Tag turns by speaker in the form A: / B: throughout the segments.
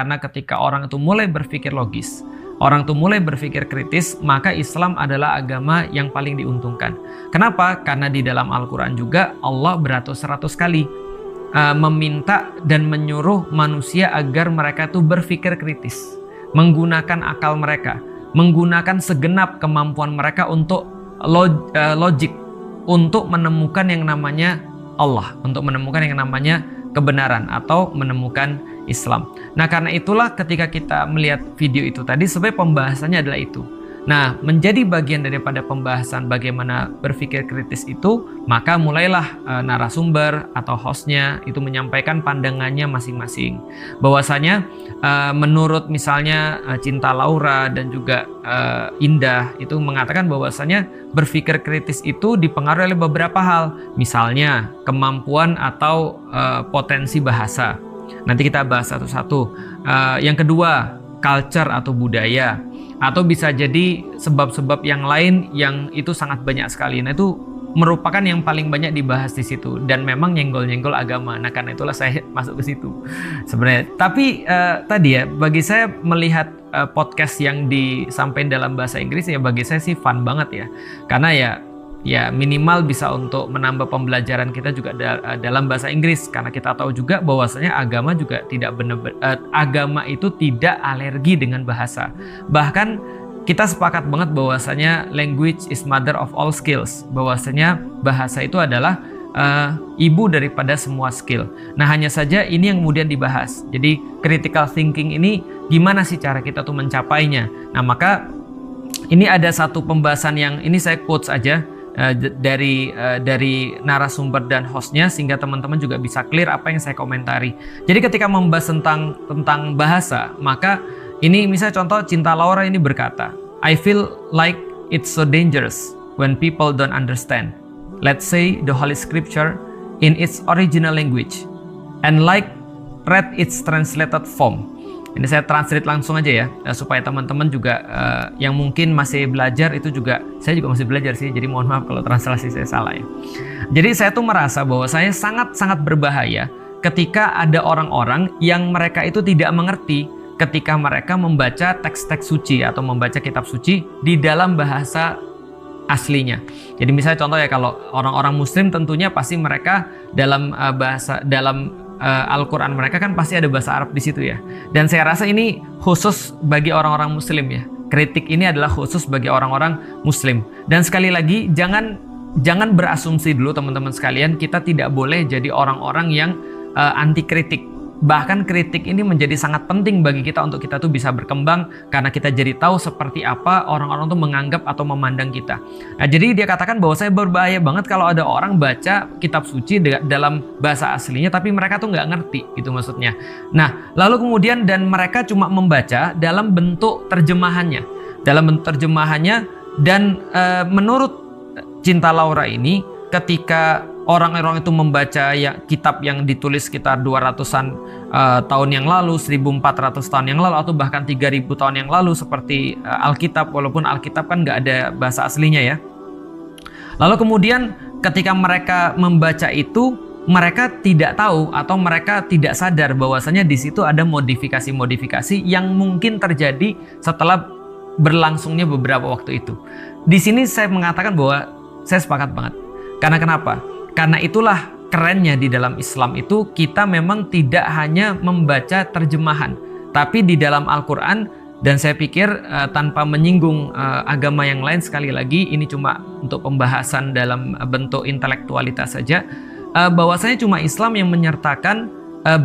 A: Karena ketika orang itu mulai berpikir logis, orang itu mulai berpikir kritis, maka Islam adalah agama yang paling diuntungkan. Kenapa? Karena di dalam Al-Quran juga Allah beratus-ratus kali meminta dan menyuruh manusia agar mereka itu berpikir kritis, menggunakan akal mereka, menggunakan segenap kemampuan mereka untuk logik, untuk menemukan yang namanya Allah, untuk menemukan yang namanya kebenaran atau menemukan Islam. Nah, karena itulah ketika kita melihat video itu tadi, sebenarnya pembahasannya adalah itu. Nah, menjadi bagian daripada pembahasan bagaimana berpikir kritis itu, maka mulailah narasumber atau hostnya itu menyampaikan pandangannya masing-masing. Bahwasanya menurut misalnya Cinta Laura dan juga Indah itu mengatakan bahwasanya berpikir kritis itu dipengaruhi oleh beberapa hal. Misalnya kemampuan atau potensi bahasa. Nanti kita bahas satu-satu. Yang kedua, culture atau budaya. Atau bisa jadi sebab-sebab yang lain yang itu sangat banyak sekali. Nah, itu merupakan yang paling banyak dibahas di situ dan memang nyenggol-nyenggol agama. Nah, karena itulah saya masuk ke situ sebenarnya. Tapi tadi ya, bagi saya melihat podcast yang disampaikan dalam bahasa Inggris ya, bagi saya sih fun banget ya. Karena ya minimal bisa untuk menambah pembelajaran kita juga dalam bahasa Inggris, karena kita tahu juga bahwasanya agama juga tidak agama itu tidak alergi dengan bahasa. Bahkan kita sepakat banget bahwasanya language is mother of all skills, bahwasanya bahasa itu adalah ibu daripada semua skill. Nah, hanya saja ini yang kemudian dibahas. Jadi critical thinking ini gimana sih cara kita tuh mencapainya. Nah, maka ini ada satu pembahasan yang ini saya quotes aja dari narasumber dan hostnya, sehingga teman-teman juga bisa clear apa yang saya komentari. Jadi ketika membahas tentang bahasa, maka ini misalnya contoh Cinta Laura ini berkata, I feel like it's so dangerous when people don't understand. Let's say the Holy Scripture in its original language and like read its translated form. Ini saya translate langsung aja ya, supaya teman-teman juga yang mungkin masih belajar itu juga, saya juga masih belajar sih, jadi mohon maaf kalau translasi saya salah ya. Jadi saya tuh merasa bahwa saya sangat-sangat berbahaya ketika ada orang-orang yang mereka itu tidak mengerti ketika mereka membaca teks-teks suci atau membaca kitab suci di dalam bahasa aslinya. Jadi misalnya contoh ya, kalau orang-orang muslim tentunya pasti mereka dalam Al-Quran mereka kan pasti ada bahasa Arab di situ ya. Dan saya rasa ini khusus bagi orang-orang muslim ya. Kritik ini adalah khusus bagi orang-orang muslim. Dan sekali lagi, jangan berasumsi dulu teman-teman sekalian, kita tidak boleh jadi orang-orang yang anti kritik. Bahkan kritik ini menjadi sangat penting bagi kita untuk kita tuh bisa berkembang, karena kita jadi tahu seperti apa orang-orang tuh menganggap atau memandang kita. Nah, jadi dia katakan bahwa saya berbahaya banget kalau ada orang baca kitab suci dalam bahasa aslinya tapi mereka tuh nggak ngerti gitu maksudnya. Nah, lalu kemudian dan mereka cuma membaca dalam bentuk terjemahannya. Dan menurut Cinta Laura ini, ketika orang-orang itu membaca kitab yang ditulis sekitar 200-an tahun yang lalu, 1400 tahun yang lalu, atau bahkan 3000 tahun yang lalu seperti Alkitab, walaupun Alkitab kan nggak ada bahasa aslinya ya. Lalu kemudian ketika mereka membaca itu, mereka tidak tahu atau mereka tidak sadar bahwasanya di situ ada modifikasi-modifikasi yang mungkin terjadi setelah berlangsungnya beberapa waktu itu. Di sini saya mengatakan bahwa saya sepakat banget. Karena kenapa? Karena itulah kerennya di dalam Islam itu, kita memang tidak hanya membaca terjemahan, tapi di dalam Al-Quran, dan saya pikir tanpa menyinggung agama yang lain, sekali lagi ini cuma untuk pembahasan dalam bentuk intelektualitas saja, bahwasanya cuma Islam yang menyertakan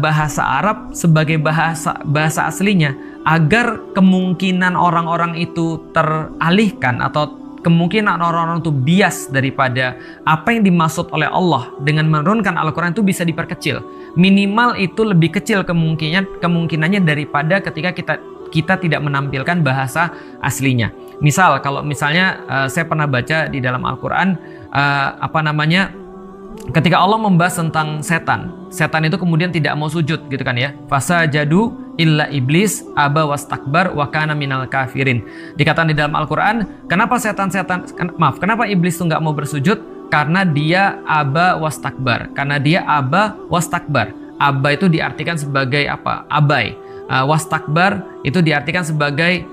A: bahasa Arab sebagai bahasa aslinya, agar kemungkinan orang-orang itu teralihkan atau kemungkinan orang-orang itu bias daripada apa yang dimaksud oleh Allah dengan menurunkan Al-Quran itu bisa diperkecil. Minimal itu lebih kecil kemungkinannya daripada ketika kita tidak menampilkan bahasa aslinya. Misal, kalau misalnya saya pernah baca di dalam Al-Quran ketika Allah membahas tentang setan itu kemudian tidak mau sujud gitu kan ya. Fasajadu illa iblis aba wastakbar wa kana minal kafirin. Dikatakan di dalam Al-Quran, kenapa iblis itu nggak mau bersujud? Karena dia aba wastakbar. Aba itu diartikan sebagai apa? Abai. Wastakbar itu diartikan sebagai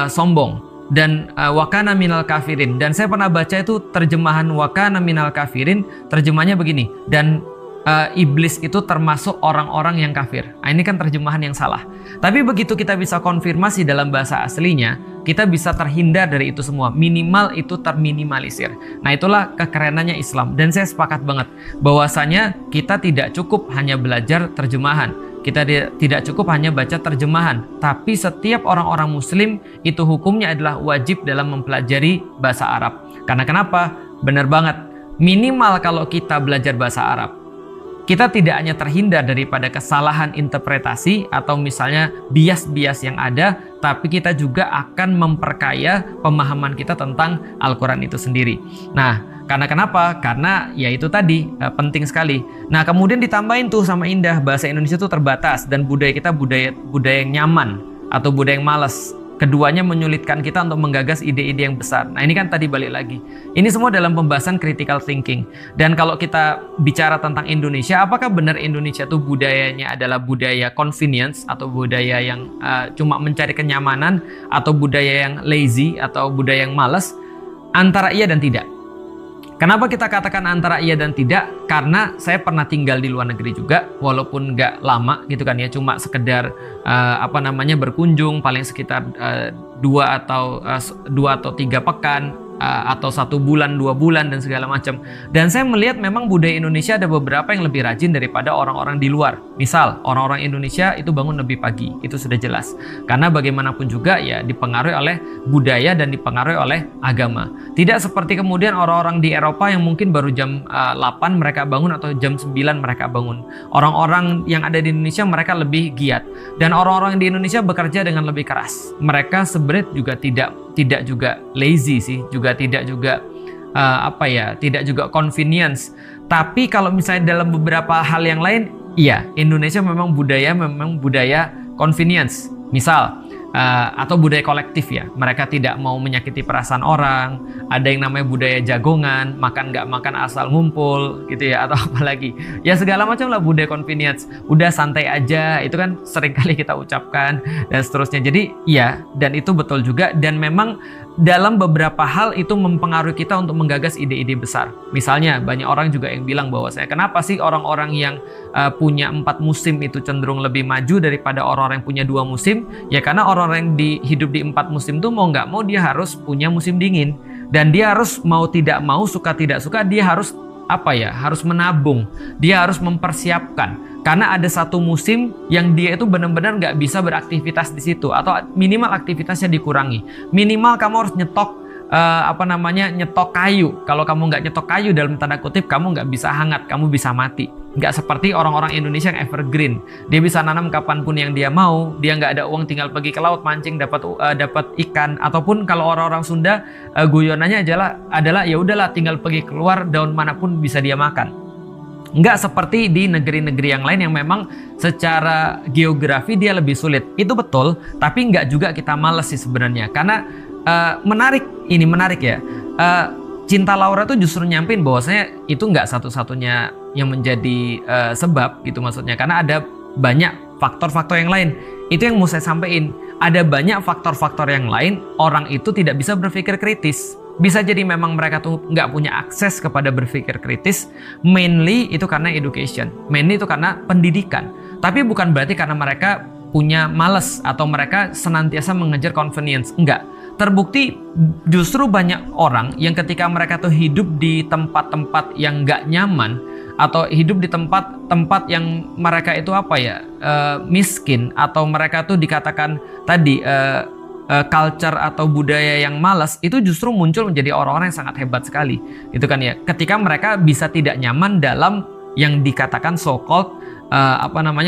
A: sombong. Dan wakana minal kafirin. Dan saya pernah baca itu terjemahan wakana minal kafirin, terjemahnya begini. Dan iblis itu termasuk orang-orang yang kafir. Nah, ini kan terjemahan yang salah. Tapi begitu kita bisa konfirmasi dalam bahasa aslinya, kita bisa terhindar dari itu semua. Minimal itu terminimalisir. Nah, itulah kekerenannya Islam. Dan saya sepakat banget bahwasanya kita tidak cukup hanya belajar terjemahan. Kita tidak cukup hanya baca terjemahan. Tapi setiap orang-orang muslim itu hukumnya adalah wajib dalam mempelajari bahasa Arab. Karena kenapa? Benar banget. Minimal kalau kita belajar bahasa Arab, kita tidak hanya terhindar daripada kesalahan interpretasi atau misalnya bias-bias yang ada, tapi kita juga akan memperkaya pemahaman kita tentang Al-Quran itu sendiri. Nah, karena kenapa? Karena ya itu tadi, penting sekali. Nah, kemudian ditambahin tuh sama indah, bahasa Indonesia tuh terbatas dan budaya kita budaya yang nyaman atau budaya yang malas. Keduanya menyulitkan kita untuk menggagas ide-ide yang besar. Nah, ini kan tadi balik lagi. Ini semua dalam pembahasan critical thinking. Dan kalau kita bicara tentang Indonesia, apakah benar Indonesia tuh budayanya adalah budaya convenience atau budaya yang cuma mencari kenyamanan, atau budaya yang lazy atau budaya yang malas? Antara iya dan tidak. Kenapa kita katakan antara iya dan tidak? Karena saya pernah tinggal di luar negeri juga, walaupun nggak lama gitu kan ya, cuma sekedar berkunjung paling sekitar 2 atau 3 pekan, atau 1 bulan, 2 bulan dan segala macam. Dan saya melihat memang budaya Indonesia ada beberapa yang lebih rajin daripada orang-orang di luar. Misal orang-orang Indonesia itu bangun lebih pagi, itu sudah jelas. Karena bagaimanapun juga ya dipengaruhi oleh budaya dan dipengaruhi oleh agama. Tidak seperti kemudian orang-orang di Eropa yang mungkin baru jam 8 mereka bangun atau jam 9 mereka bangun. Orang-orang yang ada di Indonesia mereka lebih giat. Dan orang-orang di Indonesia bekerja dengan lebih keras. Mereka sebenarnya juga tidak juga lazy sih, juga tidak juga tidak juga convenience. Tapi kalau misalnya dalam beberapa hal yang lain, iya, Indonesia memang budaya convenience. Misal atau budaya kolektif ya, mereka tidak mau menyakiti perasaan orang. Ada yang namanya budaya jagongan, makan nggak makan asal ngumpul gitu ya, atau apalagi ya segala macam lah budaya convenience. Udah santai aja, itu kan sering kali kita ucapkan dan seterusnya. Jadi ya, dan itu betul juga, dan memang dalam beberapa hal itu mempengaruhi kita untuk menggagas ide-ide besar. Misalnya banyak orang juga yang bilang bahwa kenapa sih orang-orang yang punya 4 musim itu cenderung lebih maju daripada orang-orang yang punya 2 musim? Ya karena orang-orang yang hidup di 4 musim tuh mau nggak mau dia harus punya musim dingin, dan dia harus mau tidak mau, suka tidak suka, dia harus harus menabung, dia harus mempersiapkan. Karena ada 1 musim yang dia itu benar-benar nggak bisa beraktivitas di situ, atau minimal aktivitasnya dikurangi. Minimal kamu harus nyetok nyetok kayu. Kalau kamu nggak nyetok kayu dalam tanda kutip, kamu nggak bisa hangat, kamu bisa mati. Nggak seperti orang-orang Indonesia yang evergreen. Dia bisa nanam kapanpun yang dia mau. Dia nggak ada uang, tinggal pergi ke laut mancing dapat ikan. Ataupun kalau orang-orang Sunda guyonannya adalah ya udahlah tinggal pergi keluar, daun manapun bisa dia makan. Nggak seperti di negeri-negeri yang lain yang memang secara geografi dia lebih sulit. Itu betul, tapi nggak juga kita males sih sebenarnya. Karena menarik ya. Cinta Laura tuh justru nyampein bahwasanya itu nggak satu-satunya yang menjadi sebab gitu maksudnya. Karena ada banyak faktor-faktor yang lain. Itu yang mau saya sampaikan. Ada banyak faktor-faktor yang lain, orang itu tidak bisa berpikir kritis. Bisa jadi memang mereka tuh nggak punya akses kepada berpikir kritis, mainly itu karena education, mainly itu karena pendidikan. Tapi bukan berarti karena mereka punya males atau mereka senantiasa mengejar convenience, enggak. Terbukti justru banyak orang yang ketika mereka tuh hidup di tempat-tempat yang nggak nyaman, atau hidup di tempat-tempat yang mereka itu miskin, atau mereka tuh dikatakan tadi culture atau budaya yang malas, itu justru muncul menjadi orang-orang yang sangat hebat sekali gitu kan ya, ketika mereka bisa tidak nyaman dalam yang dikatakan so-called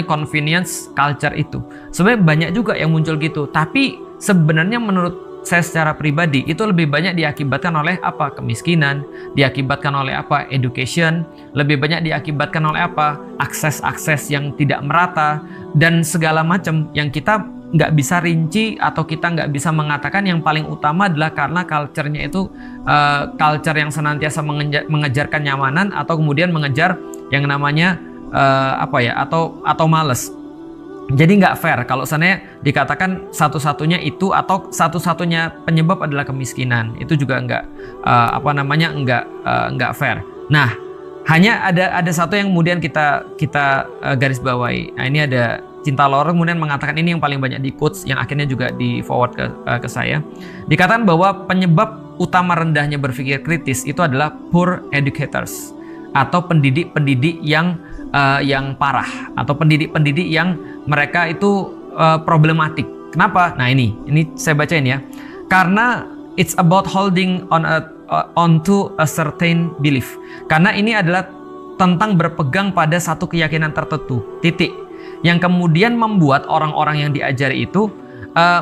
A: convenience culture itu. Sebenarnya banyak juga yang muncul gitu, tapi sebenarnya menurut saya secara pribadi itu lebih banyak diakibatkan oleh kemiskinan, diakibatkan oleh education, lebih banyak diakibatkan oleh akses-akses yang tidak merata dan segala macam yang kita nggak bisa rinci, atau kita nggak bisa mengatakan yang paling utama adalah karena culture-nya itu culture yang senantiasa mengejar kenyamanan, atau kemudian mengejar yang namanya atau males. Jadi nggak fair kalau seandainya dikatakan satu-satunya itu atau satu-satunya penyebab adalah kemiskinan. Itu juga nggak fair. Nah, hanya ada satu yang kemudian kita garis bawahi. Nah, ini ada Cinta Laura kemudian mengatakan, ini yang paling banyak di quotes, yang akhirnya juga di forward ke saya. Dikatakan bahwa penyebab utama rendahnya berpikir kritis itu adalah poor educators, atau pendidik-pendidik yang parah, atau pendidik-pendidik yang mereka itu problematik. Kenapa? Nah, ini saya bacain ya. Karena it's about holding onto a certain belief. Karena ini adalah tentang berpegang pada satu keyakinan tertentu. Titik. Yang kemudian membuat orang-orang yang diajari itu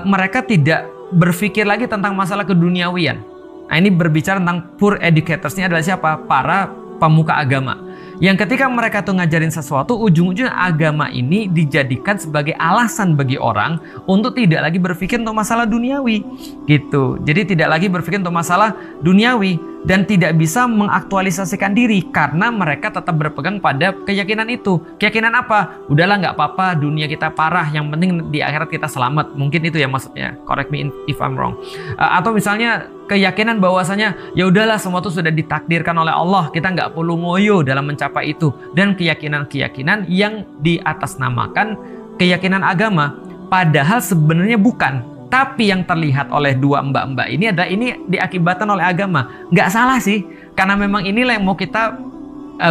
A: mereka tidak berpikir lagi tentang masalah keduniawian. Nah, ini berbicara tentang poor educators-nya adalah siapa? Para pemuka agama. Yang ketika mereka tuh ngajarin sesuatu, ujung-ujungnya agama ini dijadikan sebagai alasan bagi orang untuk tidak lagi berpikir untuk masalah duniawi gitu. Jadi tidak lagi berpikir untuk masalah duniawi dan tidak bisa mengaktualisasikan diri karena mereka tetap berpegang pada keyakinan itu. Keyakinan apa? Udahlah, nggak apa-apa, dunia kita parah, yang penting di akhirat kita selamat. Mungkin itu ya maksudnya. Correct me if I'm wrong. Atau misalnya keyakinan bahwasanya ya udahlah, semua itu sudah ditakdirkan oleh Allah, kita nggak perlu ngoyo dalam mencapai itu. Dan keyakinan-keyakinan yang diatasnamakan keyakinan agama, padahal sebenarnya bukan. Tapi yang terlihat oleh dua mbak-mbak ini adalah ini diakibatkan oleh agama. Nggak salah sih, karena memang inilah yang mau kita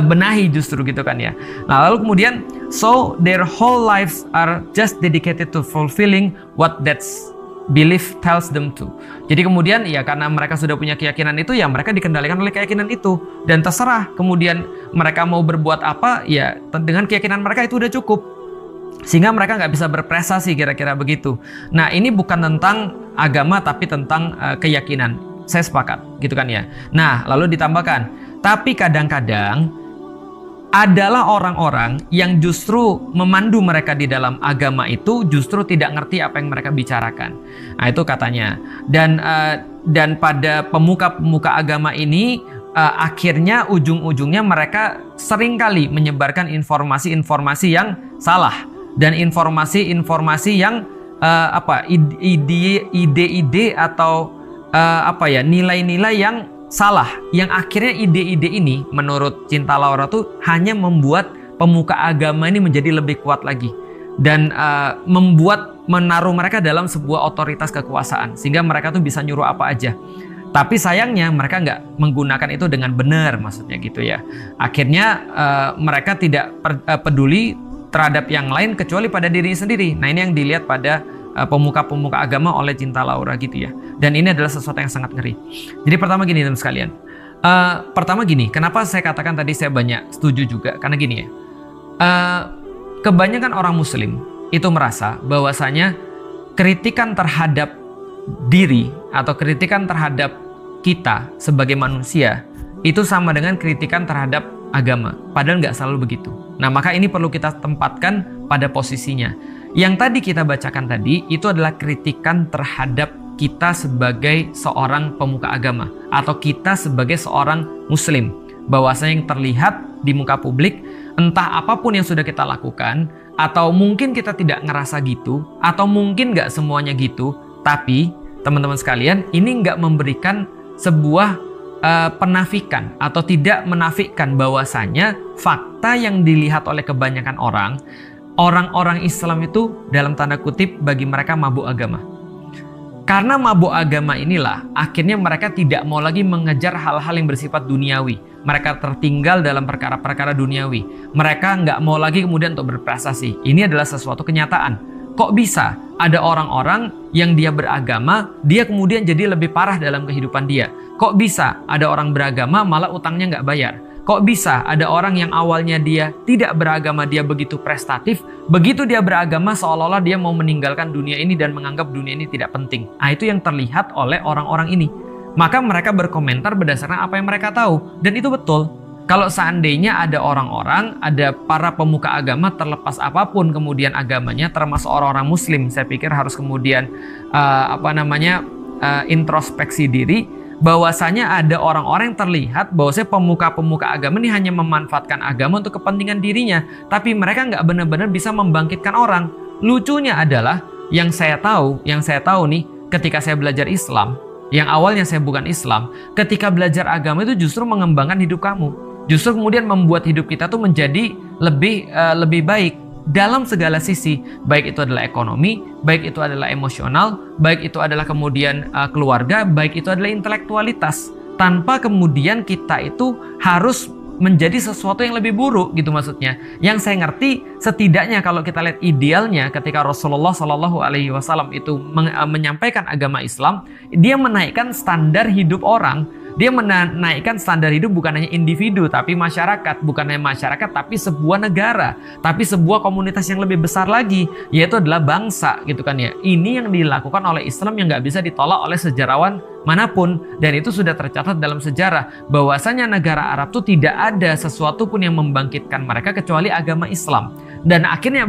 A: benahi justru gitu kan ya. Nah, lalu kemudian, so their whole lives are just dedicated to fulfilling what that belief tells them to. Jadi kemudian ya karena mereka sudah punya keyakinan itu, ya mereka dikendalikan oleh keyakinan itu. Dan terserah kemudian mereka mau berbuat apa, ya dengan keyakinan mereka itu udah cukup. Sehingga mereka nggak bisa berprestasi, kira-kira begitu. Nah, ini bukan tentang agama tapi tentang keyakinan. Saya sepakat, gitu kan ya. Nah, lalu ditambahkan, tapi kadang-kadang adalah orang-orang yang justru memandu mereka di dalam agama itu justru tidak ngerti apa yang mereka bicarakan. Nah, itu katanya. Dan pada pemuka-pemuka agama ini akhirnya ujung-ujungnya mereka seringkali menyebarkan informasi-informasi yang salah dan informasi-informasi yang ide-ide atau nilai-nilai yang salah, yang akhirnya ide-ide ini menurut Cinta Laura tuh hanya membuat pemuka agama ini menjadi lebih kuat lagi dan menaruh mereka dalam sebuah otoritas kekuasaan sehingga mereka tuh bisa nyuruh apa aja. Tapi sayangnya mereka nggak menggunakan itu dengan benar, maksudnya gitu ya. Akhirnya mereka tidak peduli terhadap yang lain kecuali pada dirinya sendiri. Nah, ini yang dilihat pada pemuka-pemuka agama oleh Cinta Laura gitu ya. Dan ini adalah sesuatu yang sangat ngeri. Jadi pertama gini teman sekalian. Kenapa saya katakan tadi saya banyak setuju juga? Karena gini ya. Kebanyakan orang muslim itu merasa bahwasanya kritikan terhadap diri atau kritikan terhadap kita sebagai manusia itu sama dengan kritikan terhadap agama. Padahal nggak selalu begitu. Nah, maka ini perlu kita tempatkan pada posisinya. Yang tadi kita bacakan tadi itu adalah kritikan terhadap kita sebagai seorang pemuka agama atau kita sebagai seorang muslim. Bahwasanya yang terlihat di muka publik, entah apapun yang sudah kita lakukan, atau mungkin kita tidak ngerasa gitu, atau mungkin nggak semuanya gitu, tapi teman-teman sekalian, ini nggak memberikan sebuah penafikan atau tidak menafikan bahwasanya fakta yang dilihat oleh kebanyakan orang-orang Islam itu dalam tanda kutip bagi mereka mabuk agama. Karena mabuk agama inilah akhirnya mereka tidak mau lagi mengejar hal-hal yang bersifat duniawi. Mereka tertinggal dalam perkara-perkara duniawi. Mereka nggak mau lagi kemudian untuk berprestasi. Ini adalah sesuatu kenyataan. Kok bisa ada orang-orang yang dia beragama, dia kemudian jadi lebih parah dalam kehidupan dia? Kok bisa ada orang beragama malah utangnya nggak bayar? Kok bisa ada orang yang awalnya dia tidak beragama, dia begitu prestatif, begitu dia beragama seolah-olah dia mau meninggalkan dunia ini dan menganggap dunia ini tidak penting. Nah, itu yang terlihat oleh orang-orang ini. Maka mereka berkomentar berdasarkan apa yang mereka tahu. Dan itu betul. Kalau seandainya ada orang-orang, ada para pemuka agama terlepas apapun kemudian agamanya, termasuk orang-orang muslim, saya pikir harus kemudian introspeksi diri, bahwasanya ada orang-orang yang terlihat bahwasanya pemuka-pemuka agama ini hanya memanfaatkan agama untuk kepentingan dirinya, tapi mereka nggak benar-benar bisa membangkitkan orang. Lucunya adalah yang saya tahu nih, ketika saya belajar Islam, yang awalnya saya bukan Islam, ketika belajar agama itu justru mengembangkan hidup kamu. Justru kemudian membuat hidup kita tuh menjadi lebih baik dalam segala sisi. Baik itu adalah ekonomi, baik itu adalah emosional, baik itu adalah kemudian keluarga, baik itu adalah intelektualitas. Tanpa kemudian kita itu harus menjadi sesuatu yang lebih buruk gitu maksudnya. Yang saya ngerti, setidaknya kalau kita lihat idealnya ketika Rasulullah Shallallahu Alaihi Wasallam itu menyampaikan agama Islam, dia menaikkan standar hidup orang. Dia menaikkan standar hidup bukan hanya individu, tapi masyarakat. Bukan hanya masyarakat, tapi sebuah negara. Tapi sebuah komunitas yang lebih besar lagi, yaitu adalah bangsa gitu kan ya. Ini yang dilakukan oleh Islam yang nggak bisa ditolak oleh sejarawan manapun. Dan itu sudah tercatat dalam sejarah, bahwasanya negara Arab itu tidak ada sesuatu pun yang membangkitkan mereka kecuali agama Islam. Dan akhirnya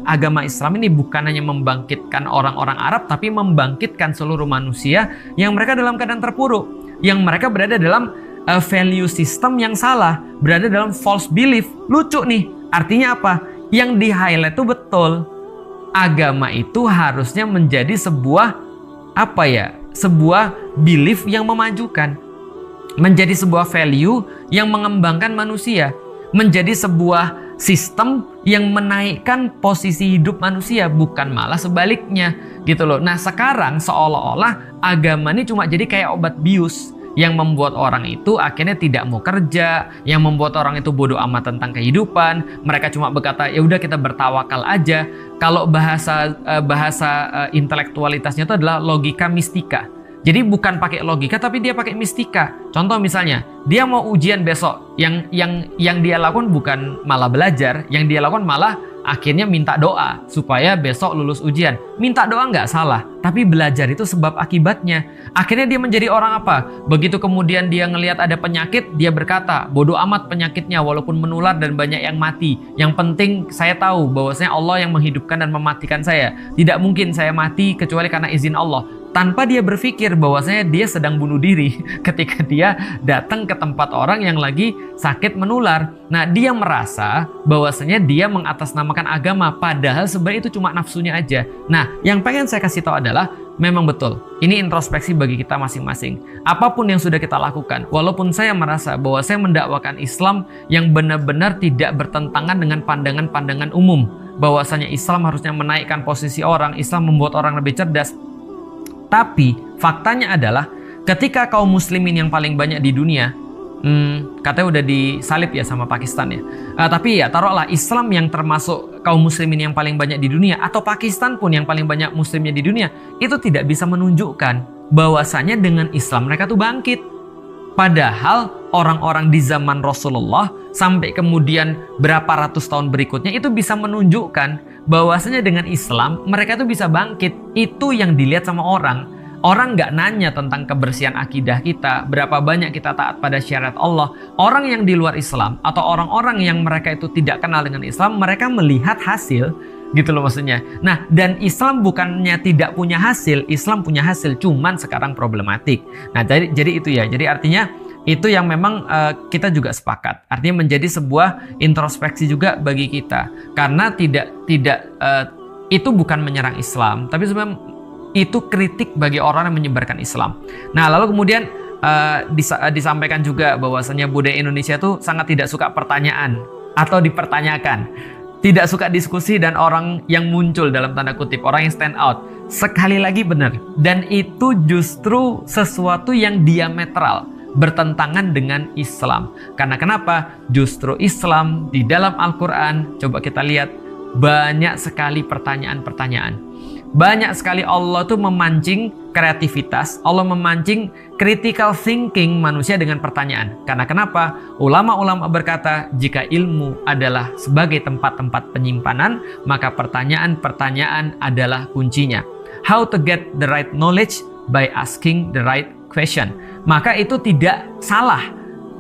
A: agama Islam ini bukan hanya membangkitkan orang-orang Arab, tapi membangkitkan seluruh manusia yang mereka dalam keadaan terpuruk, yang mereka berada dalam value system yang salah, berada dalam false belief. Lucu nih, artinya apa? Yang di highlight itu betul. Agama itu harusnya menjadi sebuah sebuah belief yang memajukan, menjadi sebuah value yang mengembangkan manusia, menjadi sebuah sistem yang menaikkan posisi hidup manusia, bukan malah sebaliknya gitu loh. Nah sekarang seolah-olah agama ini cuma jadi kayak obat bius yang membuat orang itu akhirnya tidak mau kerja, yang membuat orang itu bodoh amat tentang kehidupan. Mereka cuma berkata ya udah kita bertawakal aja. Kalau bahasa intelektualitasnya itu adalah logika mistika. Jadi bukan pakai logika tapi dia pakai mistika. Contoh misalnya, dia mau ujian besok, yang dia lakukan bukan malah belajar, yang dia lakukan malah akhirnya minta doa supaya besok lulus ujian. Minta doa nggak salah, tapi belajar itu sebab akibatnya. Akhirnya dia menjadi orang apa? Begitu kemudian dia ngelihat ada penyakit, dia berkata, bodoh amat penyakitnya walaupun menular dan banyak yang mati. Yang penting saya tahu bahwasanya Allah yang menghidupkan dan mematikan saya. Tidak mungkin saya mati kecuali karena izin Allah. Tanpa dia berpikir bahwasanya dia sedang bunuh diri ketika dia datang ke tempat orang yang lagi sakit menular. Nah, dia merasa bahwasanya dia mengatasnamakan agama, padahal sebenarnya itu cuma nafsunya aja. Nah, yang pengen saya kasih tahu adalah memang betul, ini introspeksi bagi kita masing-masing. Apapun yang sudah kita lakukan, walaupun saya merasa bahwa saya mendakwakan Islam yang benar-benar tidak bertentangan dengan pandangan-pandangan umum, bahwasanya Islam harusnya menaikkan posisi orang, Islam membuat orang lebih cerdas. Tapi faktanya adalah ketika kaum muslimin yang paling banyak di dunia, katanya udah disalib ya sama Pakistan ya. Tapi ya taruhlah Islam yang termasuk kaum muslimin yang paling banyak di dunia, atau Pakistan pun yang paling banyak muslimnya di dunia, itu tidak bisa menunjukkan bahwasanya dengan Islam mereka tuh bangkit. Padahal orang-orang di zaman Rasulullah sampai kemudian berapa ratus tahun berikutnya itu bisa menunjukkan bahwasanya dengan Islam mereka tuh bisa bangkit. Itu yang dilihat sama orang. Orang nggak nanya tentang kebersihan akidah kita, berapa banyak kita taat pada syariat Allah. Orang yang di luar Islam atau orang-orang yang mereka itu tidak kenal dengan Islam, mereka melihat hasil gitu loh maksudnya. Nah, dan Islam bukannya tidak punya hasil, Islam punya hasil, cuman sekarang problematik. Nah, jadi itu ya. Jadi artinya itu yang memang kita juga sepakat. Artinya menjadi sebuah introspeksi juga bagi kita. Karena itu bukan menyerang Islam, tapi sebenarnya itu kritik bagi orang yang menyebarkan Islam. Nah, lalu kemudian disampaikan juga bahwasanya budaya Indonesia itu sangat tidak suka pertanyaan atau dipertanyakan. Tidak suka diskusi dan orang yang muncul dalam tanda kutip, orang yang stand out. Sekali lagi benar. Dan itu justru sesuatu yang diametral, bertentangan dengan Islam. Karena kenapa? Justru Islam di dalam Al-Quran, coba kita lihat, banyak sekali pertanyaan-pertanyaan. Banyak sekali Allah tuh memancing kreativitas, Allah memancing critical thinking manusia dengan pertanyaan. Karena kenapa? Ulama-ulama berkata, jika ilmu adalah sebagai tempat-tempat penyimpanan, maka pertanyaan-pertanyaan adalah kuncinya. How to get the right knowledge? By asking the right question. Maka itu tidak salah.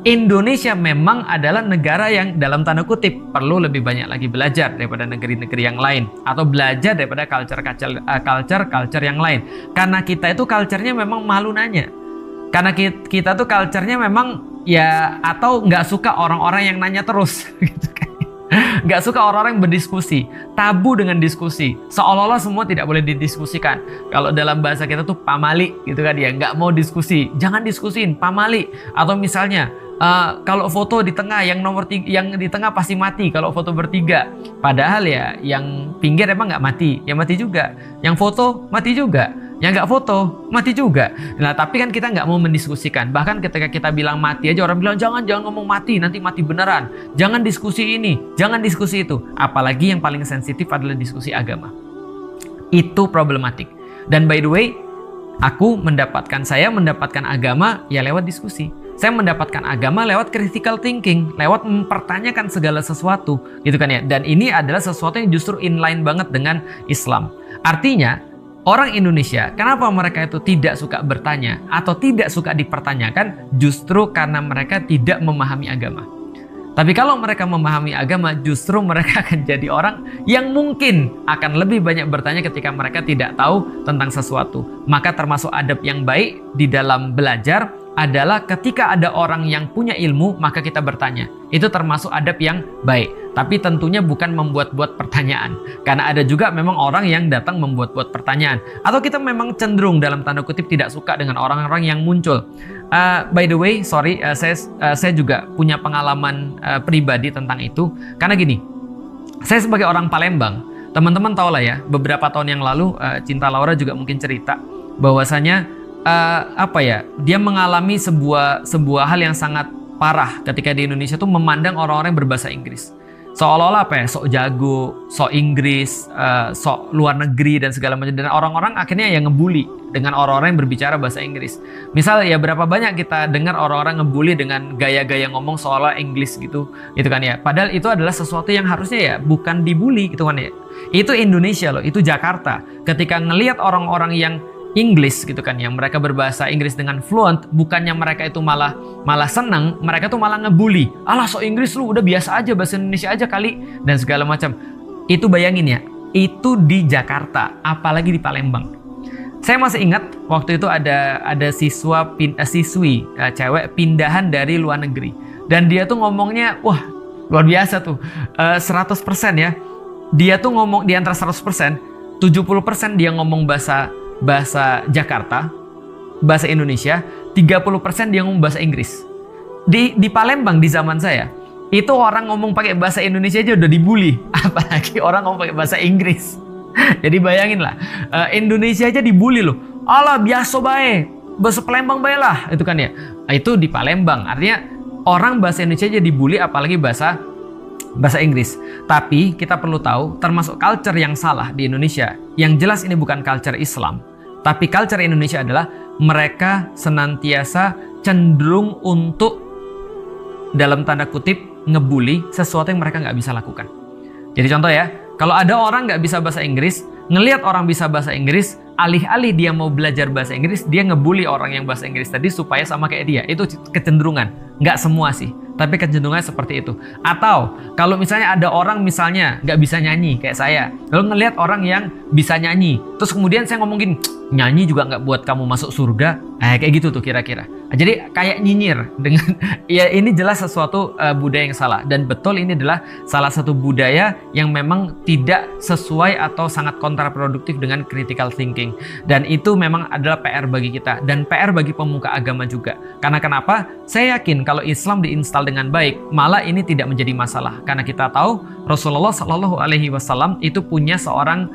A: Indonesia memang adalah negara yang dalam tanda kutip perlu lebih banyak lagi belajar daripada negeri-negeri yang lain, atau belajar daripada culture yang lain. Karena kita itu culture-nya memang malu nanya. Karena kita tuh culture-nya memang ya, atau nggak suka orang-orang yang nanya terus gitu kan. Nggak suka orang-orang yang berdiskusi, tabu dengan diskusi, seolah-olah semua tidak boleh didiskusikan. Kalau dalam bahasa kita tuh pamali gitu kan ya, nggak mau diskusi, jangan diskusin, pamali. Atau misalnya kalau foto di tengah, yang nomor tiga, yang di tengah pasti mati kalau foto bertiga. Padahal ya yang pinggir emang nggak mati, ya mati juga. Yang foto mati juga. Yang nggak foto mati juga. Nah tapi kan kita nggak mau mendiskusikan. Bahkan ketika kita bilang mati aja orang bilang jangan ngomong mati, nanti mati beneran. Jangan diskusi ini, jangan diskusi itu. Apalagi yang paling sensitif adalah diskusi agama. Itu problematik. Dan by the way, saya mendapatkan agama ya lewat diskusi. Saya mendapatkan agama lewat critical thinking, lewat mempertanyakan segala sesuatu, gitu kan ya. Dan ini adalah sesuatu yang justru inline banget dengan Islam. Artinya, orang Indonesia, kenapa mereka itu tidak suka bertanya atau tidak suka dipertanyakan? Justru karena mereka tidak memahami agama. Tapi kalau mereka memahami agama, justru mereka akan jadi orang yang mungkin akan lebih banyak bertanya ketika mereka tidak tahu tentang sesuatu. Maka termasuk adab yang baik di dalam belajar adalah ketika ada orang yang punya ilmu, maka kita bertanya. Itu termasuk adab yang baik. Tapi tentunya bukan membuat-buat pertanyaan. Karena ada juga memang orang yang datang membuat-buat pertanyaan. Atau kita memang cenderung dalam tanda kutip tidak suka dengan orang-orang yang muncul. By the way, sorry, saya juga punya pengalaman pribadi tentang itu. Karena gini, saya sebagai orang Palembang, teman-teman tahu lah ya, beberapa tahun yang lalu, Cinta Laura juga mungkin cerita bahwasanya dia mengalami sebuah hal yang sangat parah ketika di Indonesia tuh memandang orang-orang yang berbahasa Inggris. Seolah-olah sok jago, sok Inggris, sok luar negeri dan segala macam. Dan orang-orang akhirnya yang ngebully dengan orang-orang yang berbicara bahasa Inggris. Misal ya berapa banyak kita dengar orang-orang ngebully dengan gaya-gaya ngomong seolah Inggris gitu kan ya. Padahal itu adalah sesuatu yang harusnya ya bukan dibully gitu kan ya. Itu Indonesia loh, itu Jakarta. Ketika ngelihat orang-orang yang Inggris gitu kan, yang mereka berbahasa Inggris dengan fluent, bukannya mereka itu malah senang, mereka tuh malah ngebully. Alah sok Inggris lu, udah biasa aja bahasa Indonesia aja kali dan segala macam. Itu bayangin ya, itu di Jakarta, apalagi di Palembang. Saya masih ingat waktu itu ada siswi cewek pindahan dari luar negeri dan dia tuh ngomongnya wah luar biasa tuh, 100% ya. Dia tuh ngomong di antara 100%, 70% dia ngomong bahasa Jakarta, bahasa Indonesia, 30% dia ngomong bahasa Inggris. Di Palembang di zaman saya, itu orang ngomong pakai bahasa Indonesia aja udah dibully, apalagi orang ngomong pakai bahasa Inggris. Jadi bayangin lah, Indonesia aja dibully loh. Alah biasa bae, bahasa Palembang bae lah, itu kan ya. Itu di Palembang, artinya orang bahasa Indonesia aja dibully, apalagi bahasa Inggris. Tapi kita perlu tahu, termasuk culture yang salah di Indonesia. Yang jelas ini bukan culture Islam, tapi culture Indonesia adalah mereka senantiasa cenderung untuk dalam tanda kutip ngebully sesuatu yang mereka nggak bisa lakukan. Jadi contoh ya, kalau ada orang nggak bisa bahasa Inggris, ngelihat orang bisa bahasa Inggris, alih-alih dia mau belajar bahasa Inggris, dia ngebully orang yang bahasa Inggris tadi supaya sama kayak dia. Itu kecenderungan. Nggak semua sih, tapi kecenderungannya seperti itu. Atau kalau misalnya ada orang misalnya nggak bisa nyanyi kayak saya, lalu ngelihat orang yang bisa nyanyi, terus kemudian saya ngomongin nyanyi juga nggak buat kamu masuk surga, kayak gitu tuh kira-kira. Jadi kayak nyinyir dengan ya ini jelas sesuatu budaya yang salah, dan betul ini adalah salah satu budaya yang memang tidak sesuai atau sangat kontraproduktif dengan critical thinking, dan itu memang adalah PR bagi kita dan PR bagi pemuka agama juga. Karena kenapa? Saya yakin kalau Islam diinstal dengan baik, malah ini tidak menjadi masalah, karena kita tahu Rasulullah Shallallahu Alaihi Wasallam itu punya seorang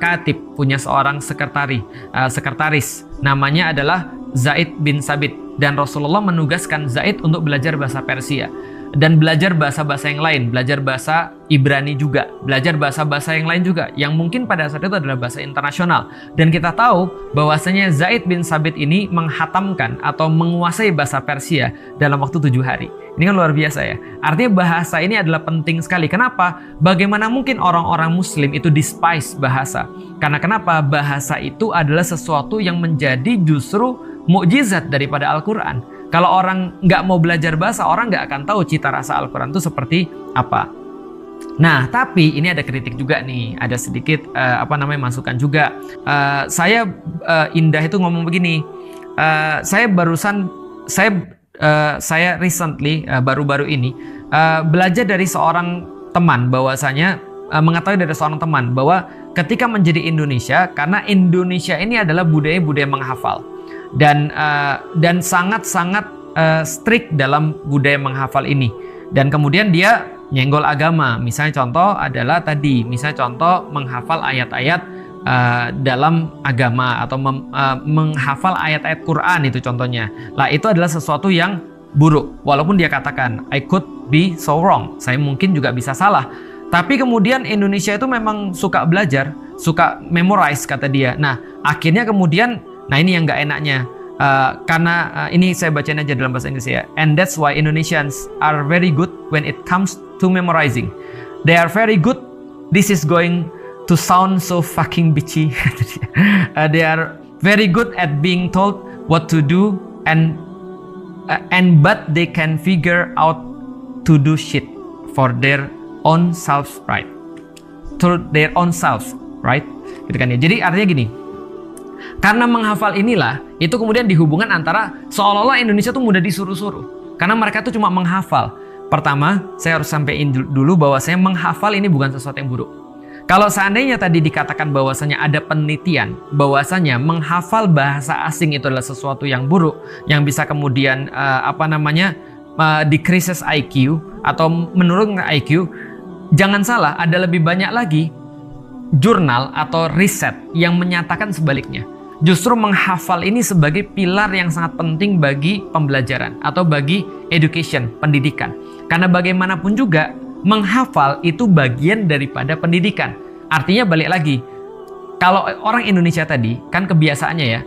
A: katib, punya seorang sekretaris, namanya adalah Zaid bin Sabit, dan Rasulullah menugaskan Zaid untuk belajar bahasa Persia dan belajar bahasa-bahasa yang lain, belajar bahasa Ibrani juga, belajar bahasa-bahasa yang lain juga, yang mungkin pada saat itu adalah bahasa internasional. Dan kita tahu bahwasanya Zaid bin Sabit ini menghatamkan atau menguasai bahasa Persia dalam waktu 7 hari. Ini kan luar biasa ya. Artinya bahasa ini adalah penting sekali. Kenapa? Bagaimana mungkin orang-orang Muslim itu despise bahasa? Karena kenapa? Bahasa itu adalah sesuatu yang menjadi justru mukjizat daripada Al-Quran. Kalau orang nggak mau belajar bahasa, orang nggak akan tahu cita rasa Al-Quran itu seperti apa. Nah, tapi ini ada kritik juga nih, ada sedikit masukan juga. Indah itu ngomong begini. Saya recently baru-baru ini belajar dari seorang teman bahwasanya mengetahui dari seorang teman bahwa ketika menjadi Indonesia, karena Indonesia ini adalah budaya-budaya menghafal dan sangat-sangat strict dalam budaya menghafal ini. Dan kemudian dia nyenggol agama. Misalnya contoh adalah tadi, misalnya contoh menghafal ayat-ayat dalam agama atau menghafal ayat-ayat Quran, itu contohnya. Lah itu adalah sesuatu yang buruk. Walaupun dia katakan I could be so wrong, saya mungkin juga bisa salah. Tapi kemudian Indonesia itu memang suka belajar, suka memorize kata dia. Nah akhirnya kemudian, nah ini yang nggak enaknya. Karena ini saya bacain aja dalam bahasa Inggris ya. And that's why Indonesians are very good when it comes to memorizing. They are very good. This is going to sound so fucking bitchy. They are very good at being told what to do and but they can figure out to do shit for their own selves, right? To their own selves, right? Gitu kan ya. Jadi artinya gini. Karena menghafal inilah, itu kemudian dihubungkan antara seolah-olah Indonesia tuh mudah disuruh-suruh. Karena mereka tuh cuma menghafal. Pertama, saya harus sampaikan dulu bahwa saya menghafal ini bukan sesuatu yang buruk. Kalau seandainya tadi dikatakan bahwasanya ada penelitian, bahwasanya menghafal bahasa asing itu adalah sesuatu yang buruk, yang bisa kemudian decreases IQ atau menurunkan IQ, jangan salah, ada lebih banyak lagi jurnal atau riset yang menyatakan sebaliknya. Justru menghafal ini sebagai pilar yang sangat penting bagi pembelajaran atau bagi education, pendidikan. Karena bagaimanapun juga, menghafal itu bagian daripada pendidikan. Artinya balik lagi, kalau orang Indonesia tadi, kan kebiasaannya ya,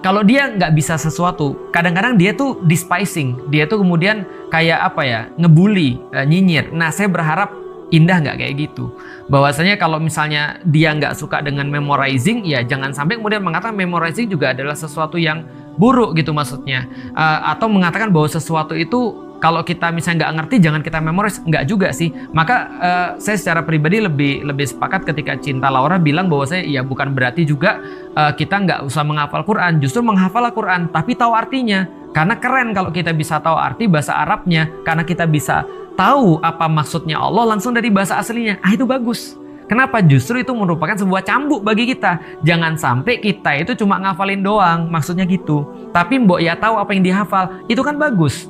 A: kalau dia nggak bisa sesuatu, kadang-kadang dia tuh despising, dia tuh kemudian kayak ngebully, nyinyir. Nah saya berharap Indah nggak kayak gitu. Bahwasanya kalau misalnya dia nggak suka dengan memorizing, ya jangan sampai kemudian mengatakan memorizing juga adalah sesuatu yang buruk gitu maksudnya. Atau mengatakan bahwa sesuatu itu kalau kita misalnya nggak ngerti jangan kita memorize, nggak juga sih. Maka saya secara pribadi lebih sepakat ketika Cinta Laura bilang bahwa saya ya bukan berarti juga kita nggak usah menghafal Quran. Justru menghafal Quran tapi tahu artinya. Karena keren kalau kita bisa tahu arti bahasa Arabnya, karena kita bisa tahu apa maksudnya Allah langsung dari bahasa aslinya. Itu bagus. Kenapa? Justru itu merupakan sebuah cambuk bagi kita. Jangan sampai kita itu cuma ngafalin doang, maksudnya gitu. Tapi mbok ya tahu apa yang dihafal, itu kan bagus.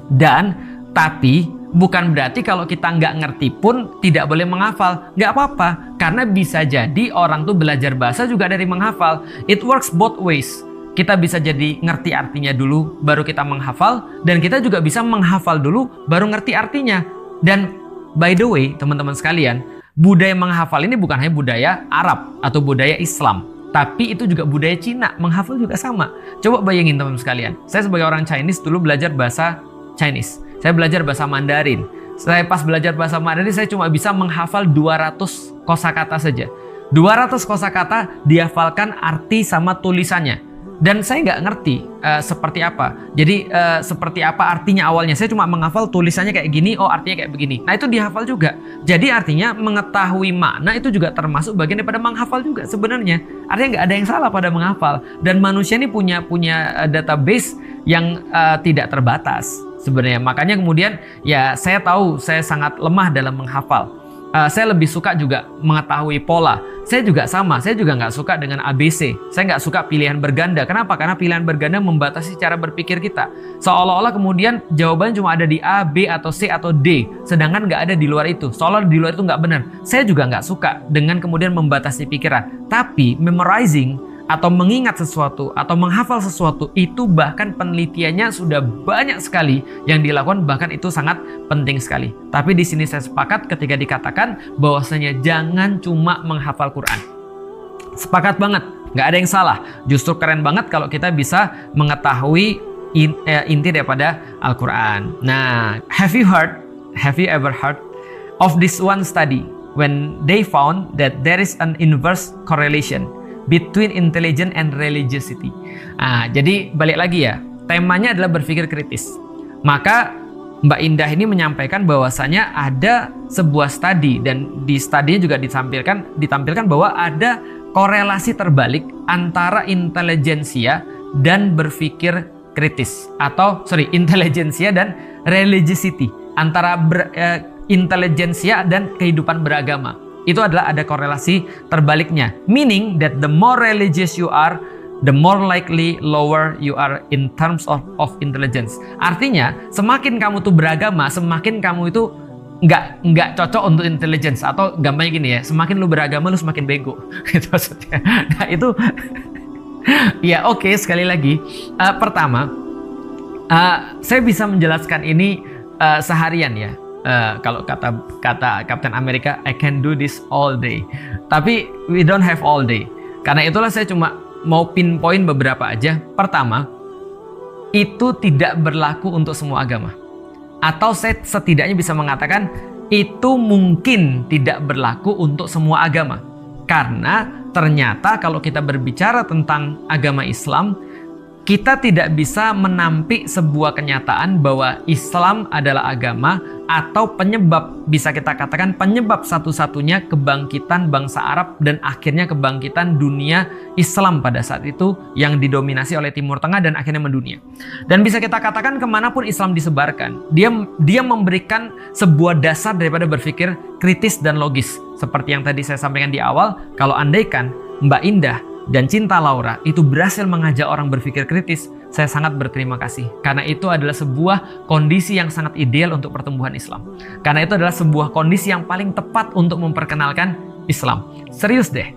A: Dan tapi bukan berarti kalau kita nggak ngerti pun tidak boleh menghafal. Nggak apa-apa, karena bisa jadi orang tuh belajar bahasa juga dari menghafal. It works both ways. Kita bisa jadi ngerti artinya dulu, baru kita menghafal. Dan kita juga bisa menghafal dulu, baru ngerti artinya. Dan by the way, teman-teman sekalian, budaya menghafal ini bukan hanya budaya Arab atau budaya Islam. Tapi itu juga budaya Cina, menghafal juga sama. Coba bayangin teman-teman sekalian. Saya sebagai orang Chinese dulu belajar bahasa Chinese. Saya belajar bahasa Mandarin. Saya pas belajar bahasa Mandarin, saya cuma bisa menghafal 200 kosakata saja. 200 kosakata dihafalkan arti sama tulisannya. Dan saya nggak ngerti seperti apa. Jadi seperti apa artinya awalnya. Saya cuma menghafal tulisannya kayak gini, oh artinya kayak begini. Nah itu dihafal juga. Jadi artinya mengetahui makna itu juga termasuk bagian daripada menghafal juga sebenarnya. Artinya nggak ada yang salah pada menghafal. Dan manusia ini punya database yang tidak terbatas sebenarnya. Makanya kemudian ya saya tahu saya sangat lemah dalam menghafal. Saya lebih suka juga mengetahui pola. Saya juga sama, saya juga nggak suka dengan ABC. Saya nggak suka pilihan berganda. Kenapa? Karena pilihan berganda membatasi cara berpikir kita. Seolah-olah kemudian jawabannya cuma ada di A, B, atau C, atau D. Sedangkan nggak ada di luar itu. Seolah di luar itu nggak benar. Saya juga nggak suka dengan kemudian membatasi pikiran. Tapi memorizing atau mengingat sesuatu atau menghafal sesuatu itu bahkan penelitiannya sudah banyak sekali yang dilakukan, bahkan itu sangat penting sekali. Tapi di sini saya sepakat ketika dikatakan bahwasanya jangan cuma menghafal Quran. Sepakat banget, nggak ada yang salah. Justru keren banget kalau kita bisa mengetahui inti daripada Al-Quran. Nah, have you ever heard of this one study when they found that there is an inverse correlation between intelligence and religiosity. Jadi balik lagi ya, temanya adalah berpikir kritis. Maka Mbak Indah ini menyampaikan bahwasanya ada sebuah studi, dan di studinya juga ditampilkan bahwa ada korelasi terbalik antara intelijensia dan berpikir kritis, atau intelijensia dan religiosity, antara intelijensia dan kehidupan beragama. Itu adalah ada korelasi terbaliknya. Meaning that the more religious you are, the more likely lower you are in terms of intelligence. Artinya, semakin kamu tuh beragama, semakin kamu itu nggak cocok untuk intelligence. Atau gampangnya gini ya, semakin lu beragama, lu semakin bego. Itu maksudnya. Nah itu, ya oke, sekali lagi. Pertama, saya bisa menjelaskan ini seharian ya. Kalau kata Captain America, I can do this all day. Tapi we don't have all day. Karena itulah saya cuma mau pinpoint beberapa aja. Pertama, itu tidak berlaku untuk semua agama. Atau saya setidaknya bisa mengatakan itu mungkin tidak berlaku untuk semua agama. Karena ternyata kalau kita berbicara tentang agama Islam, kita tidak bisa menampik sebuah kenyataan bahwa Islam adalah agama atau penyebab, bisa kita katakan penyebab satu-satunya kebangkitan bangsa Arab dan akhirnya kebangkitan dunia Islam pada saat itu yang didominasi oleh Timur Tengah dan akhirnya mendunia. Dan bisa kita katakan kemanapun Islam disebarkan, dia memberikan sebuah dasar daripada berpikir kritis dan logis. Seperti yang tadi saya sampaikan di awal, kalau andaikan Mbak Indah dan Cinta Laura itu berhasil mengajak orang berpikir kritis, saya sangat berterima kasih. Karena itu adalah sebuah kondisi yang sangat ideal untuk pertumbuhan Islam. Karena itu adalah sebuah kondisi yang paling tepat untuk memperkenalkan Islam. Serius deh,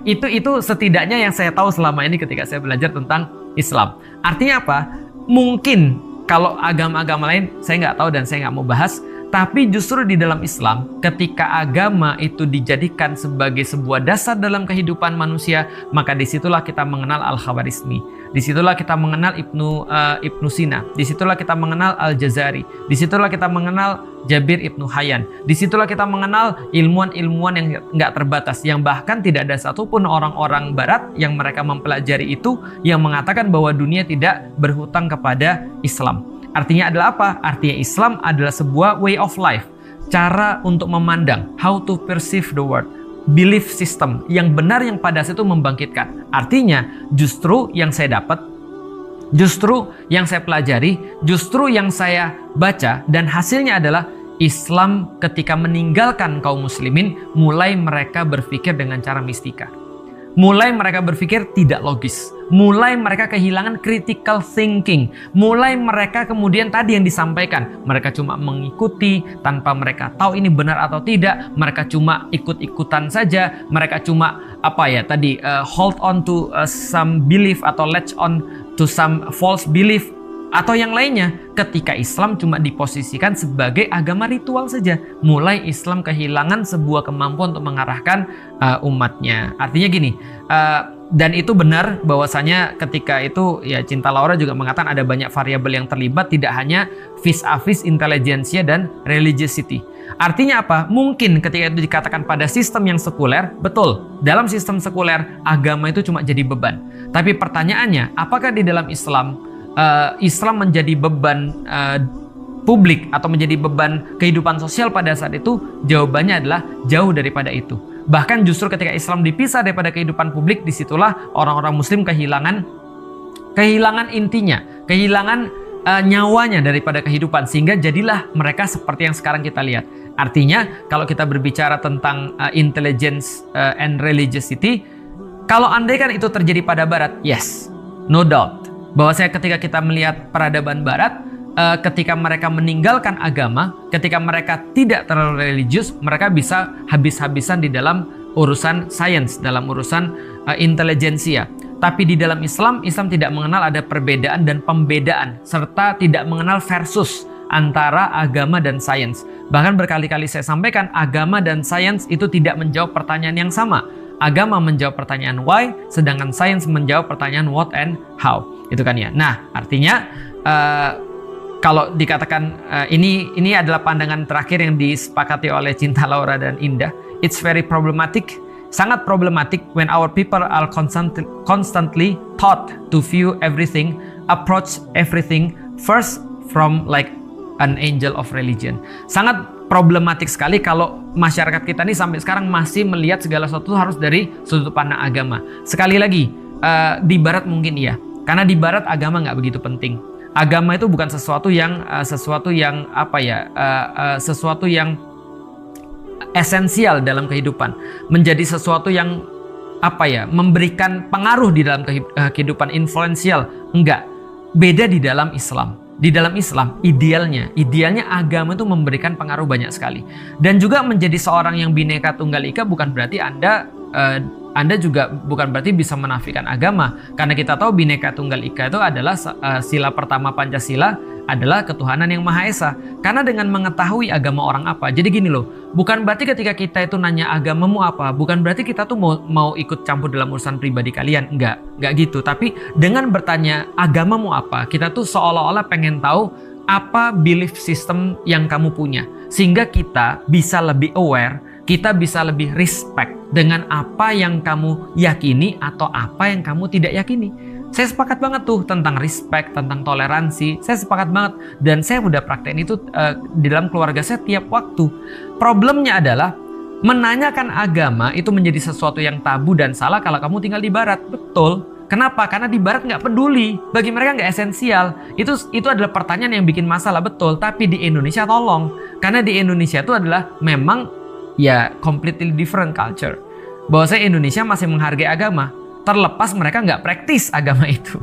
A: itu setidaknya yang saya tahu selama ini ketika saya belajar tentang Islam. Artinya apa? Mungkin kalau agama-agama lain saya nggak tahu dan saya nggak mau bahas. Tapi justru di dalam Islam, ketika agama itu dijadikan sebagai sebuah dasar dalam kehidupan manusia, maka disitulah kita mengenal Al-Khawarizmi, disitulah kita mengenal Ibnu Sina, disitulah kita mengenal Al-Jazari, disitulah kita mengenal Jabir Ibnu Hayyan, disitulah kita mengenal ilmuwan-ilmuwan yang nggak terbatas, yang bahkan tidak ada satupun orang-orang Barat yang mereka mempelajari itu yang mengatakan bahwa dunia tidak berhutang kepada Islam. Artinya adalah apa? Artinya Islam adalah sebuah way of life. Cara untuk memandang, how to perceive the world. Belief system yang benar yang pada saat itu membangkitkan. Artinya justru yang saya dapat, justru yang saya pelajari, justru yang saya baca dan hasilnya adalah Islam ketika meninggalkan kaum muslimin, mulai mereka berpikir dengan cara mistika. Mulai mereka berpikir tidak logis. Mulai mereka kehilangan critical thinking. Mulai mereka kemudian tadi yang disampaikan, mereka cuma mengikuti tanpa mereka tahu ini benar atau tidak. Mereka cuma ikut-ikutan saja. Mereka cuma hold on to some belief atau latch on to some false belief atau yang lainnya. Ketika Islam cuma diposisikan sebagai agama ritual saja, mulai Islam kehilangan sebuah kemampuan untuk mengarahkan umatnya. Artinya gini, dan itu benar bahwasanya ketika itu ya Cinta Laura juga mengatakan ada banyak variabel yang terlibat, tidak hanya vis-a-vis intelligentsia dan religiosity. Artinya apa? Mungkin ketika itu dikatakan pada sistem yang sekuler, betul, dalam sistem sekuler agama itu cuma jadi beban. Tapi pertanyaannya, apakah di dalam Islam menjadi beban publik atau menjadi beban kehidupan sosial pada saat itu? Jawabannya adalah jauh daripada itu. Bahkan justru ketika Islam dipisah daripada kehidupan publik, disitulah orang-orang muslim kehilangan intinya, kehilangan nyawanya daripada kehidupan, sehingga jadilah mereka seperti yang sekarang kita lihat. Artinya kalau kita berbicara tentang intelligence and religiosity, kalau andaikan itu terjadi pada Barat, yes, no doubt bahwasanya ketika kita melihat peradaban Barat, ketika mereka meninggalkan agama, ketika mereka tidak terlalu religius, mereka bisa habis-habisan di dalam urusan sains, dalam urusan intelijensia. Tapi di dalam Islam tidak mengenal ada perbedaan dan pembedaan, serta tidak mengenal versus antara agama dan sains. Bahkan berkali-kali saya sampaikan, agama dan sains itu tidak menjawab pertanyaan yang sama. Agama menjawab pertanyaan why, sedangkan sains menjawab pertanyaan what and how. Itu kan ya. Nah, artinya kalau dikatakan ini adalah pandangan terakhir yang disepakati oleh Cinta Laura dan Indah. It's very problematic, sangat problematic when our people are constantly taught to view everything, approach everything first from like an angel of religion. Sangat problematik sekali kalau masyarakat kita ini sampai sekarang masih melihat segala sesuatu harus dari sudut pandang agama. Sekali lagi, di Barat mungkin iya, karena di Barat agama nggak begitu penting. Agama itu bukan sesuatu yang sesuatu yang esensial dalam kehidupan, menjadi sesuatu yang memberikan pengaruh di dalam kehidupan, influensial. Enggak. Beda di dalam Islam. Di dalam Islam, idealnya agama itu memberikan pengaruh banyak sekali. Dan juga menjadi seorang yang Bhinneka Tunggal Ika bukan berarti Anda juga bukan berarti bisa menafikan agama. Karena kita tahu Bhinneka Tunggal Ika itu adalah sila pertama Pancasila adalah ketuhanan yang Maha Esa. Karena dengan mengetahui agama orang apa, jadi gini loh, bukan berarti ketika kita itu nanya agamamu apa, bukan berarti kita tuh mau ikut campur dalam urusan pribadi kalian, enggak gitu. Tapi dengan bertanya agamamu apa, kita tuh seolah-olah pengen tahu apa belief system yang kamu punya, sehingga kita bisa lebih aware, kita bisa lebih respect dengan apa yang kamu yakini atau apa yang kamu tidak yakini. Saya sepakat banget tuh tentang respect, tentang toleransi. Saya sepakat banget. Dan saya udah praktekin itu di dalam keluarga saya tiap waktu. Problemnya adalah menanyakan agama itu menjadi sesuatu yang tabu dan salah kalau kamu tinggal di barat. Betul. Kenapa? Karena di barat nggak peduli. Bagi mereka nggak esensial. Itu adalah pertanyaan yang bikin masalah. Betul. Tapi di Indonesia tolong. Karena di Indonesia itu adalah memang ya completely different culture. Bahwa saya Indonesia masih menghargai agama. Terlepas mereka nggak praktis agama itu.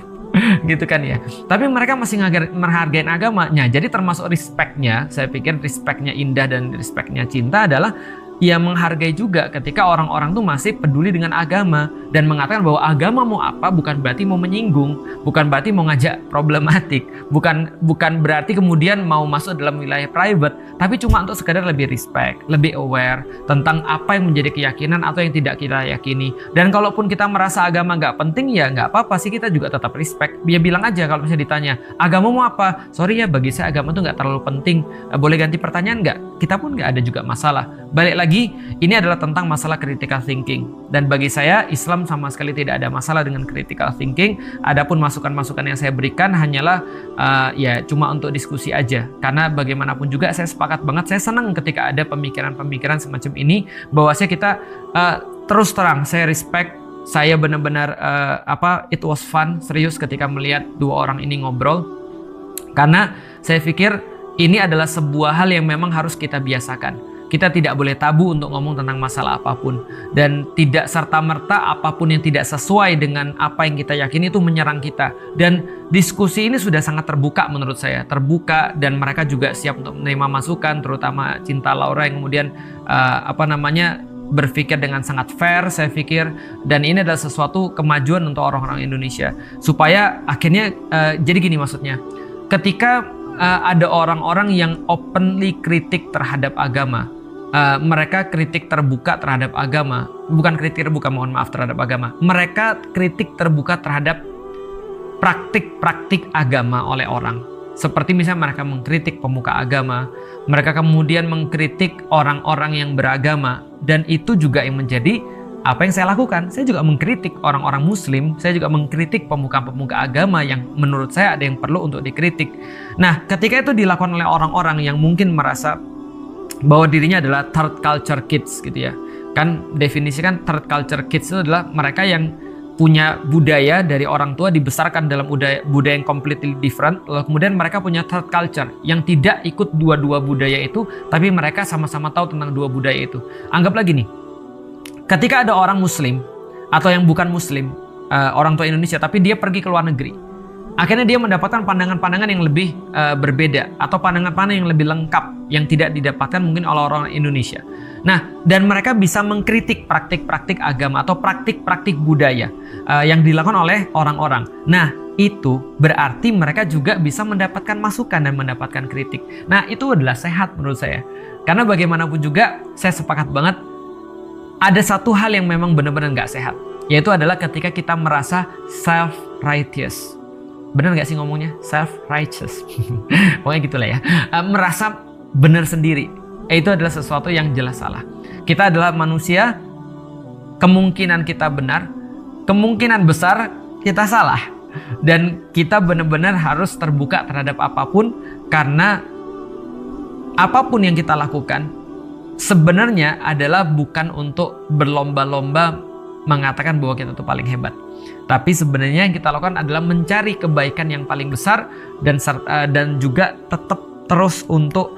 A: Gitu kan ya. Tapi mereka masih menghargai agamanya. Jadi termasuk respectnya, saya pikir respectnya Indah dan respectnya Cinta adalah ya menghargai juga ketika orang-orang tuh masih peduli dengan agama dan mengatakan bahwa agama mau apa bukan berarti mau menyinggung, bukan berarti mau ngajak problematik, bukan berarti kemudian mau masuk dalam wilayah private, tapi cuma untuk sekedar lebih respect, lebih aware tentang apa yang menjadi keyakinan atau yang tidak kita yakini. Dan kalaupun kita merasa agama nggak penting, ya nggak apa-apa sih, kita juga tetap respect. Dia bilang aja kalau misalnya ditanya agama mau apa, sorry ya bagi saya agama itu nggak terlalu penting, boleh ganti pertanyaan nggak? Kita pun nggak ada juga masalah. Balik lagi, ini adalah tentang masalah critical thinking. Dan bagi saya, Islam sama sekali tidak ada masalah dengan critical thinking. Adapun masukan-masukan yang saya berikan hanyalah ya cuma untuk diskusi aja. Karena bagaimanapun juga saya sepakat banget, saya senang ketika ada pemikiran-pemikiran semacam ini. Bahwasanya kita terus terang, saya respect, saya benar-benar it was fun, serius ketika melihat dua orang ini ngobrol. Karena saya pikir ini adalah sebuah hal yang memang harus kita biasakan. Kita tidak boleh tabu untuk ngomong tentang masalah apapun. Dan tidak serta-merta apapun yang tidak sesuai dengan apa yang kita yakini itu menyerang kita. Dan diskusi ini sudah sangat terbuka menurut saya. Terbuka dan mereka juga siap untuk menerima masukan. Terutama Cinta Laura yang kemudian berpikir dengan sangat fair, saya pikir. Dan ini adalah sesuatu kemajuan untuk orang-orang Indonesia. Supaya akhirnya, jadi gini maksudnya. Ketika ada orang-orang yang openly kritik terhadap agama, mereka kritik terbuka terhadap agama, bukan kritik terbuka, mohon maaf, terhadap agama. Mereka kritik terbuka terhadap praktik-praktik agama oleh orang. Seperti misalnya mereka mengkritik pemuka agama, mereka kemudian mengkritik orang-orang yang beragama, dan itu juga yang menjadi apa yang saya lakukan. Saya juga mengkritik orang-orang muslim, saya juga mengkritik pemuka-pemuka agama yang menurut saya ada yang perlu untuk dikritik. Nah, ketika itu dilakukan oleh orang-orang yang mungkin merasa bahwa dirinya adalah third culture kids gitu ya. Kan definisikan third culture kids itu adalah mereka yang punya budaya dari orang tua, dibesarkan dalam budaya yang completely different, lalu kemudian mereka punya third culture yang tidak ikut dua-dua budaya itu, tapi mereka sama-sama tahu tentang dua budaya itu. Anggaplah gini, ketika ada orang muslim atau yang bukan muslim, orang tua Indonesia, tapi dia pergi ke luar negeri, akhirnya dia mendapatkan pandangan-pandangan yang lebih berbeda atau pandangan-pandangan yang lebih lengkap yang tidak didapatkan mungkin oleh orang Indonesia. Nah, dan mereka bisa mengkritik praktik-praktik agama atau praktik-praktik budaya yang dilakukan oleh orang-orang. Nah, itu berarti mereka juga bisa mendapatkan masukan dan mendapatkan kritik. Nah, itu adalah sehat menurut saya. Karena bagaimanapun juga saya sepakat banget ada satu hal yang memang benar-benar nggak sehat, yaitu adalah ketika kita merasa self-righteous. Benar nggak sih ngomongnya? Self-righteous. Pokoknya gitulah ya. Merasa benar sendiri. Itu adalah sesuatu yang jelas salah. Kita adalah manusia, kemungkinan kita benar, kemungkinan besar kita salah. Dan kita benar-benar harus terbuka terhadap apapun, karena apapun yang kita lakukan sebenarnya adalah bukan untuk berlomba-lomba mengatakan bahwa kita tuh paling hebat. Tapi sebenarnya yang kita lakukan adalah mencari kebaikan yang paling besar dan juga tetap terus untuk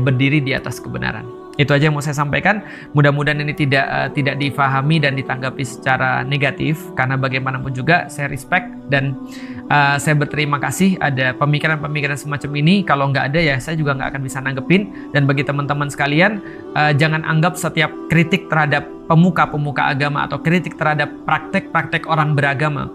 A: berdiri di atas kebenaran. Itu aja yang mau saya sampaikan. Mudah-mudahan ini tidak difahami dan ditanggapi secara negatif, karena bagaimanapun juga saya respect dan saya berterima kasih ada pemikiran-pemikiran semacam ini. Kalau nggak ada ya saya juga nggak akan bisa nanggepin. Dan bagi teman-teman sekalian, jangan anggap setiap kritik terhadap pemuka-pemuka agama atau kritik terhadap praktek-praktek orang beragama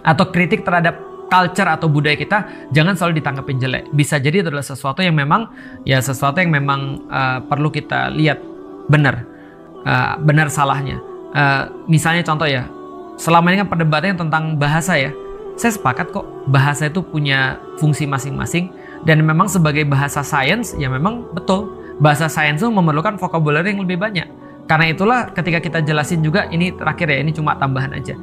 A: atau kritik terhadap culture atau budaya kita, jangan selalu ditanggapin jelek. Bisa jadi itu adalah sesuatu yang memang perlu kita lihat benar salahnya. Misalnya contoh ya, selama ini kan perdebatannya tentang bahasa ya. Saya sepakat kok bahasa itu punya fungsi masing-masing, dan memang sebagai bahasa sains ya memang betul bahasa sains itu memerlukan vocabulary yang lebih banyak. Karena itulah ketika kita jelasin juga, ini terakhir ya, ini cuma tambahan aja.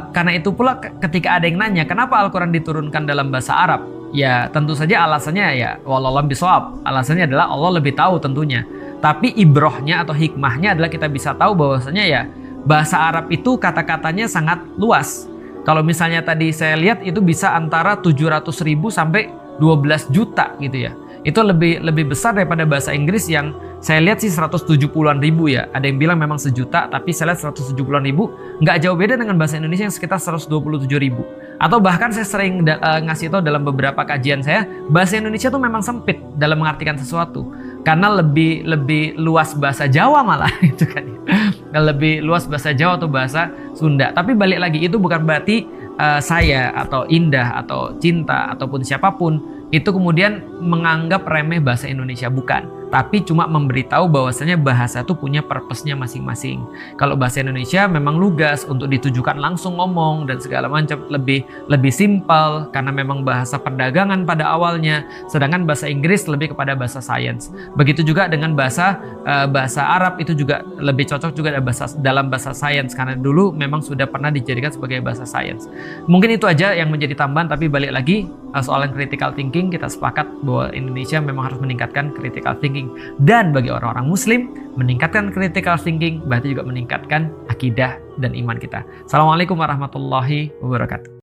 A: Karena itu pula ketika ada yang nanya kenapa Al-Quran diturunkan dalam bahasa Arab, ya tentu saja alasannya ya wallahualam bishawab. Alasannya adalah Allah lebih tahu tentunya. Tapi ibrohnya atau hikmahnya adalah kita bisa tahu bahwasanya ya bahasa Arab itu kata-katanya sangat luas. Kalau misalnya tadi saya lihat itu bisa antara 700.000 sampai 12 juta gitu ya. Itu lebih besar daripada bahasa Inggris yang saya lihat sih 170-an ribu ya. Ada yang bilang memang sejuta, tapi saya lihat 170-an ribu. Nggak jauh beda dengan bahasa Indonesia yang sekitar 127 ribu. Atau bahkan saya sering ngasih tahu dalam beberapa kajian saya, bahasa Indonesia tuh memang sempit dalam mengartikan sesuatu. Karena lebih luas bahasa Jawa malah itu kan. Lebih luas bahasa Jawa atau bahasa Sunda. Tapi balik lagi, itu bukan berarti saya atau Indah atau Cinta ataupun siapapun itu kemudian menganggap remeh bahasa Indonesia, bukan. Tapi cuma memberitahu bahwasanya bahasa itu punya purpose-nya masing-masing. Kalau bahasa Indonesia memang lugas untuk ditujukan langsung ngomong dan segala macam, lebih simpel karena memang bahasa perdagangan pada awalnya. Sedangkan bahasa Inggris lebih kepada bahasa sains. Begitu juga dengan bahasa Arab, itu juga lebih cocok juga dalam bahasa sains karena dulu memang sudah pernah dijadikan sebagai bahasa sains. Mungkin itu aja yang menjadi tambahan, tapi balik lagi soal yang critical thinking, kita sepakat bahwa Indonesia memang harus meningkatkan critical thinking. Dan bagi orang-orang muslim, meningkatkan critical thinking berarti juga meningkatkan akidah dan iman kita. Assalamualaikum warahmatullahi wabarakatuh.